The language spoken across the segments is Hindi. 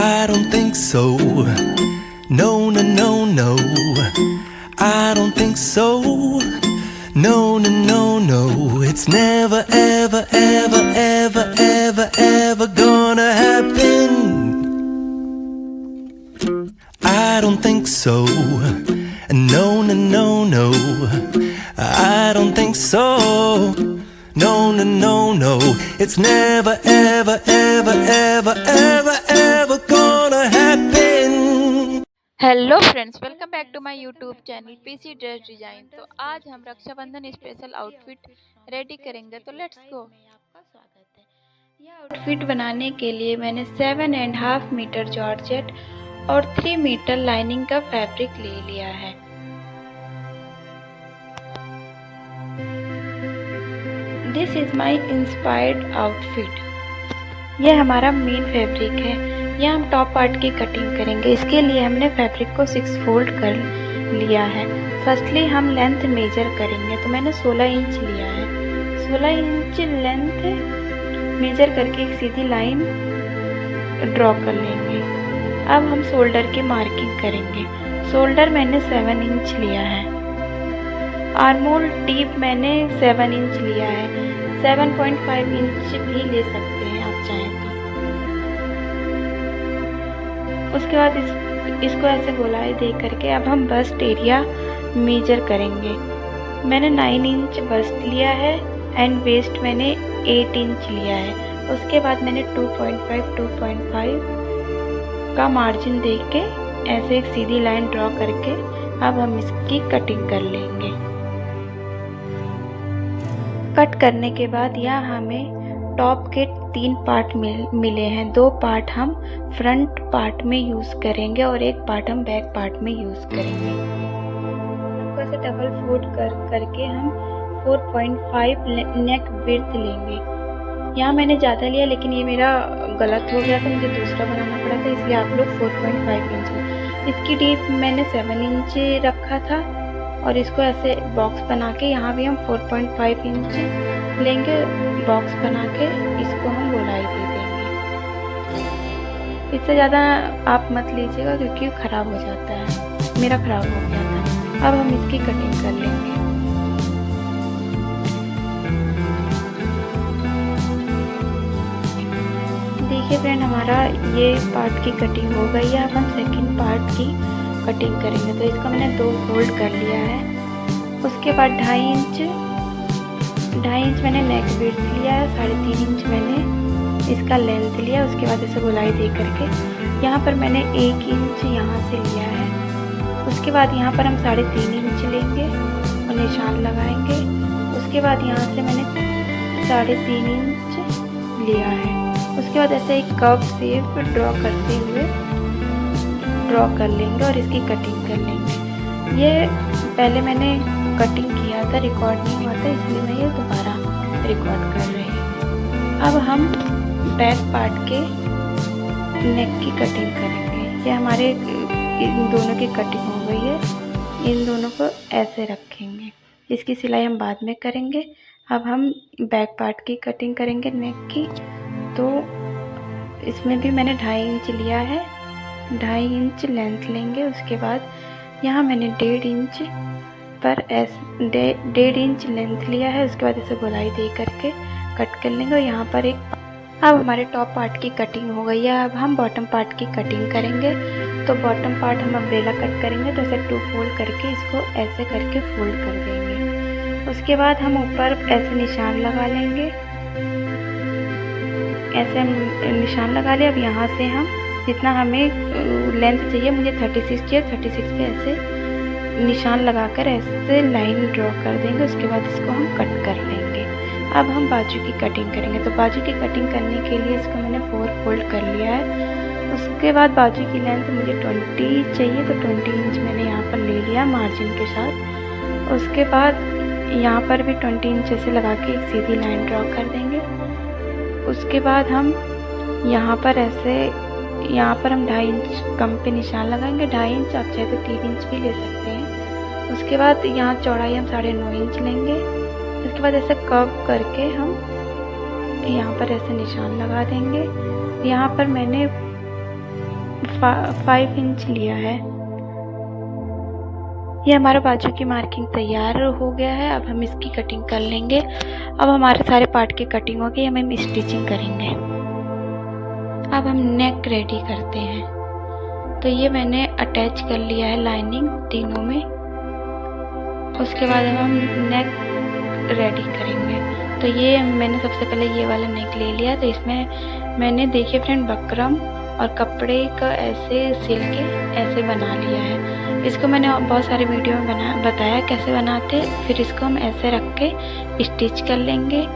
I don't think so. No, no, no, no. I don't think so. No, no, no, no. It's never, ever, ever, ever, ever, ever gonna happen. I don't think so. No, no, no, no. I don't think so. No, no, no, no. It's never, ever, ever, ever, ever, ever gonna happen. Hello friends, welcome back to my YouTube channel PC dress design. तो आज हम रक्षाबंधन स्पेशल आउटफिट रेडी करेंगे, तो लेट्स गो। आपका स्वागत है। यह आउटफिट बनाने के लिए मैंने 7.5 मीटर जॉर्जेट और 3 मीटर लाइनिंग का फैब्रिक ले लिया है। This is my inspired outfit. यह हमारा मेन फैब्रिक है। यह हम टॉप पार्ट की कटिंग करेंगे। इसके लिए हमने फैब्रिक को 6 फोल्ड कर लिया है। फर्स्टली हम लेंथ मेजर करेंगे, तो मैंने 16 इंच लिया है। 16 इंच लेंथ मेजर करके एक सीधी लाइन ड्रॉ कर लेंगे। अब हम शोल्डर की मार्किंग करेंगे। शोल्डर मैंने 7 इंच लिया है। आर्मोल डीप मैंने 7 इंच लिया है। 7.5 इंच भी ले सकते हैं आप चाहें तो। उसके बाद इसको ऐसे गोलाई दे करके अब हम बस्ट एरिया मेजर करेंगे। मैंने 9 इंच बस्ट लिया है एंड वेस्ट मैंने 8 इंच लिया है। उसके बाद मैंने 2.5 का मार्जिन दे के ऐसे एक सीधी लाइन ड्रॉ करके अब हम इसकी कटिंग कर लेंगे। कट करने के बाद यहाँ हमें टॉप के 3 पार्ट मिले हैं। 2 पार्ट हम फ्रंट पार्ट में यूज़ करेंगे और एक पार्ट हम बैक पार्ट में यूज़ करेंगे। इसको ऐसे डबल फोल्ड करके हम 4.5 नेक विड्थ लेंगे। यहाँ मैंने ज़्यादा लिया, लेकिन ये मेरा गलत हो गया था, मुझे दूसरा बनाना पड़ा था, इसलिए आप लोग 4.5 इंच में। इसकी डीप मैंने 7 इंच रखा था और इसको ऐसे बॉक्स बना के यहाँ भी हम 4.5 इंच लेंगे। बॉक्स बना के इसको हम गोलाई दे देंगे। इससे ज़्यादा आप मत लीजिएगा क्योंकि ख़राब हो जाता है। मेरा ख़राब हो गया था। अब हम इसकी कटिंग कर लेंगे। देखिए फ्रेंड, हमारा ये पार्ट की कटिंग हो गई है। अब हम सेकंड पार्ट की कटिंग करेंगे। तो इसको मैंने 2 फोल्ड कर लिया है। उसके बाद 2.5 इंच मैंने नेक विड्थ लिया है। 3.5 इंच मैंने इसका लेंथ लिया। उसके बाद इसे गोलाई दे करके यहाँ पर मैंने 1 इंच यहाँ से लिया है। उसके बाद यहाँ पर हम 3.5 इंच लेंगे और निशान लगाएंगे। उसके बाद यहाँ से मैंने 3.5 इंच लिया है। उसके बाद ऐसे एक कर्व शेप ड्रॉ करते हुए ड्रॉ कर लेंगे और इसकी कटिंग कर लेंगे। ये पहले मैंने कटिंग किया था, रिकॉर्ड नहीं हुआ था, इसलिए मैं ये दोबारा रिकॉर्ड कर रही हूँ। अब हम बैक पार्ट के नेक की कटिंग करेंगे। ये हमारे इन दोनों की कटिंग हो गई है। इन दोनों को ऐसे रखेंगे। इसकी सिलाई हम बाद में करेंगे। अब हम बैक पार्ट की कटिंग करेंगे नेक की। तो इसमें भी मैंने 2.5 इंच लिया है। 2.5 इंच लेंथ लेंगे। उसके बाद यहाँ मैंने 1.5 इंच पर 1.5 इंच लेंथ लिया है। उसके बाद इसे गोलाई दे करके कट कर लेंगे। और यहाँ पर अब हमारे टॉप पार्ट की कटिंग हो गई है। अब हम बॉटम पार्ट की कटिंग करेंगे। तो बॉटम पार्ट हम अम्ब्रेला कट करेंगे। तो ऐसे 2 फोल्ड करके इसको ऐसे करके फोल्ड कर देंगे। उसके बाद हम ऊपर ऐसे निशान लगा लेंगे। ऐसे हम निशान लगा लिया। अब यहाँ से हम जितना हमें लेंथ चाहिए, मुझे 36 चाहिए, 36 पे ऐसे निशान लगाकर ऐसे लाइन ड्रॉ कर देंगे। उसके बाद इसको हम कट कर लेंगे। अब हम बाजू की कटिंग करेंगे। तो बाजू की कटिंग करने के लिए इसको मैंने 4 फोल्ड कर लिया है। उसके बाद बाजू की लेंथ मुझे 20 चाहिए, तो 20 इंच मैंने यहाँ पर ले लिया मार्जिन के साथ। उसके बाद यहाँ पर भी 20 इंच ऐसे लगा के एक सीधी लाइन ड्रॉ कर देंगे। उसके बाद हम यहाँ पर ऐसे यहाँ पर हम 2.5 इंच कम पे निशान लगाएंगे। 2.5 इंच, आप चाहे तो 3 इंच भी ले सकते हैं। उसके बाद यहाँ चौड़ाई हम 9.5 इंच लेंगे। उसके बाद ऐसे कर्व करके हम यहाँ पर ऐसे निशान लगा देंगे। यहाँ पर मैंने 5 इंच लिया है। ये हमारा बाजू की मार्किंग तैयार हो गया है। अब हम इसकी कटिंग कर लेंगे। अब हमारे सारे पार्ट की कटिंग हो गई, अब हम स्टिचिंग करेंगे। अब हम नेक रेडी करते हैं। तो ये मैंने अटैच कर लिया है लाइनिंग तीनों में। उसके बाद हम नेक रेडी करेंगे। तो ये मैंने सबसे पहले ये वाला नेक ले लिया। तो इसमें मैंने देखिए फ्रेंड बकरम और कपड़े का ऐसे सिल के ऐसे बना लिया है। इसको मैंने बहुत सारे वीडियो में बताया कैसे बनाते। फिर इसको हम ऐसे रख के स्टिच कर लेंगे।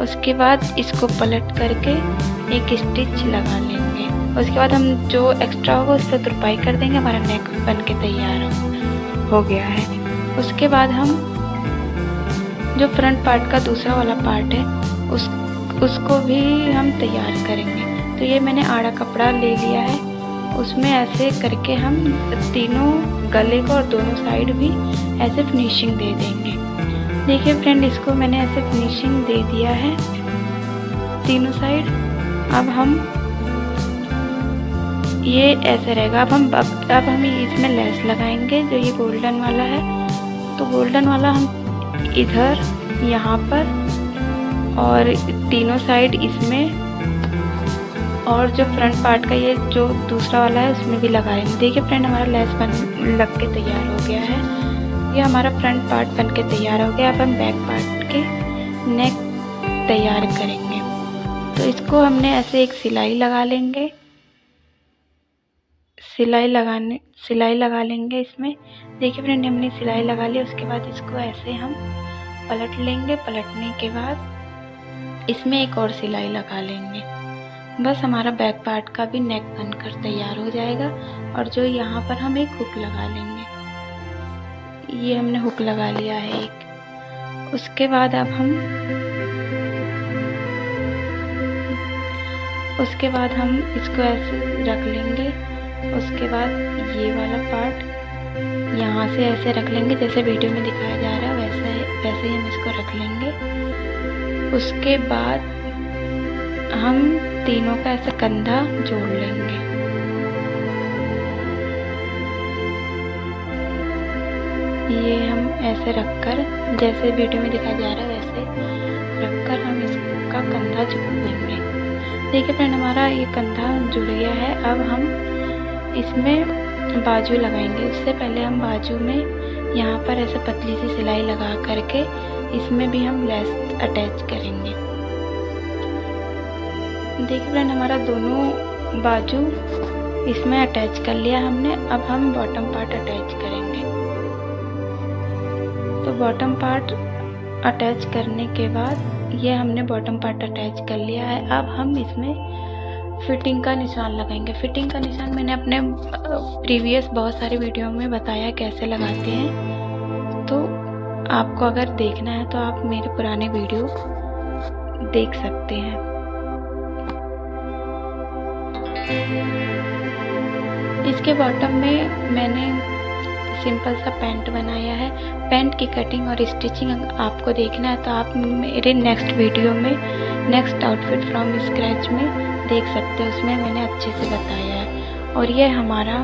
उसके बाद इसको पलट करके एक स्टिच लगा लेंगे। उसके बाद हम जो एक्स्ट्रा होगा उस पर तुरपाई कर देंगे। हमारा नेक बन के तैयार हो गया है। उसके बाद हम जो फ्रंट पार्ट का दूसरा वाला पार्ट है उसको भी हम तैयार करेंगे। तो ये मैंने आड़ा कपड़ा ले लिया है, उसमें ऐसे करके हम तीनों गले को और दोनों साइड भी ऐसे फिनिशिंग दे देंगे। देखिए फ्रेंड, इसको मैंने ऐसे फिनिशिंग दे दिया है तीनों साइड। अब हम ये ऐसे रहेगा। अब हम इसमें लेस लगाएंगे जो ये गोल्डन वाला है। तो गोल्डन वाला हम इधर यहाँ पर और तीनों साइड इसमें, और जो फ्रंट पार्ट का ये जो दूसरा वाला है उसमें भी लगाएंगे। देखिए फ्रेंड, हमारा लेस लग के तैयार हो गया है। ये हमारा फ्रंट पार्ट बन के तैयार हो गया। अब हम बैक पार्ट के नेक तैयार करेंगे। तो इसको हमने ऐसे एक सिलाई लगा लेंगे। सिलाई लगा लेंगे इसमें। देखिए फ्रेंड, हमने सिलाई लगा ली। उसके बाद इसको ऐसे हम पलट लेंगे। पलटने के बाद इसमें एक और सिलाई लगा लेंगे। बस हमारा बैक पार्ट का भी नेक बनकर तैयार हो जाएगा। और जो यहाँ पर हम एक हुक लगा लेंगे। ये हमने हुक लगा लिया है एक। उसके बाद अब हम इसको ऐसे रख लेंगे। उसके बाद ये वाला पार्ट यहाँ से ऐसे रख लेंगे, जैसे वीडियो में दिखाया जा रहा है वैसे ही हम इसको रख लेंगे। उसके बाद हम तीनों का ऐसे कंधा जोड़ लेंगे। ये हम ऐसे रखकर, जैसे वीडियो में दिखाया जा रहा है वैसे रखकर हम इसका कंधा जोड़ लेंगे। देखिए फ्रेंड, हमारा ये कंधा जुड़ गया है। अब हम इसमें बाजू लगाएंगे। उससे पहले हम बाजू में यहाँ पर ऐसे पतली सी सिलाई लगा करके इसमें भी हम लेस अटैच करेंगे। देखिए फ्रेंड, हमारा दोनों बाजू इसमें अटैच कर लिया हमने। अब हम बॉटम पार्ट अटैच करेंगे। तो बॉटम पार्ट अटैच करने के बाद ये हमने बॉटम पार्ट अटैच कर लिया है। अब हम इसमें फिटिंग का निशान लगाएंगे। फिटिंग का निशान मैंने अपने प्रीवियस बहुत सारे वीडियो में बताया कैसे लगाते हैं। तो आपको अगर देखना है तो आप मेरे पुराने वीडियो देख सकते हैं। इसके बॉटम में मैंने सिंपल सा पैंट बनाया है। पैंट की कटिंग और स्टिचिंग आपको देखना है तो आप मेरे नेक्स्ट वीडियो में नेक्स्ट आउटफिट फ्रॉम स्क्रैच में देख सकते हो, उसमें मैंने अच्छे से बताया है। और ये हमारा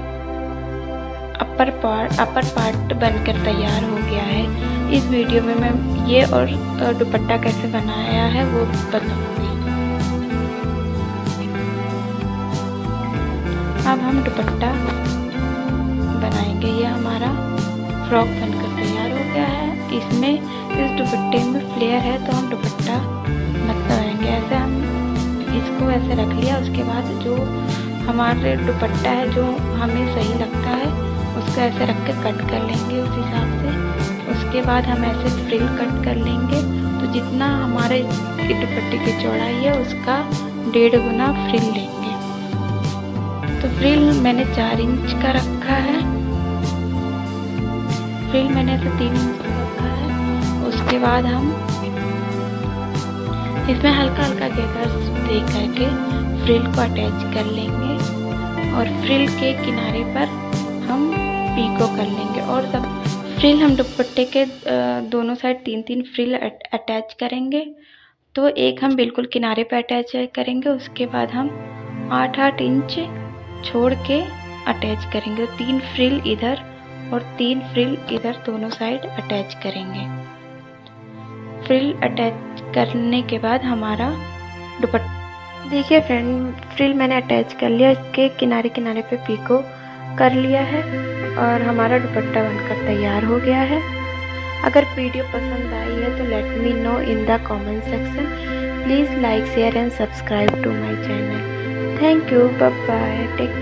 अपर पार्ट बनकर तैयार हो गया है। इस वीडियो में मैं ये और दुपट्टा कैसे बनाया है वो बताऊंगी। अब हम दुपट्टा बनाएंगे। ये हमारा फ्रॉक बनकर तैयार हो गया है। इसमें इस दुपट्टे में फ्लेयर है तो हम दुपट्टा मत लगाएंगे। ऐसे हम इसको ऐसे रख लिया। उसके बाद जो हमारे दुपट्टा है जो हमें सही लगता है उसको ऐसे रख के कट कर लेंगे उस हिसाब से। उसके बाद हम ऐसे फ्रिल कट कर लेंगे। तो जितना हमारे दुपट्टे की चौड़ाई है उसका 1.5 गुना फ्रिल लेंगे। तो फ्रिल मैंने 4 इंच का रखा है। फ्रिल मैंने ऐसे 3 इंच का रखा है। उसके बाद हम इसमें हल्का हल्का घेरा दे करके फ्रिल को अटैच कर लेंगे। और फ्रिल के किनारे पर हम पीको कर लेंगे। और सब फ्रिल हम दुपट्टे के दोनों साइड 3-3 फ्रिल अटैच करेंगे। तो एक हम बिल्कुल किनारे पे अटैच करेंगे। उसके बाद हम 8-8 इंच छोड़ के अटैच करेंगे। 3 फ्रिल इधर और 3 फ्रिल इधर दोनों साइड अटैच करेंगे। फ्रिल अटैच करने के बाद हमारा दुपट्टा, देखिए फ्रेंड फ्रिल मैंने अटैच कर लिया, इसके किनारे किनारे पे पीको कर लिया है और हमारा दुपट्टा बनकर तैयार हो गया है। अगर वीडियो पसंद आई है तो let me know in the comment section. Please like share and subscribe to my channel. Thank you, bye bye, take.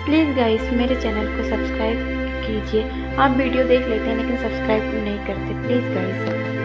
Please guys मेरे चैनल को सब्सक्राइब कीजिए। आप वीडियो देख लेते हैं लेकिन सब्सक्राइब नहीं करते। Please guys.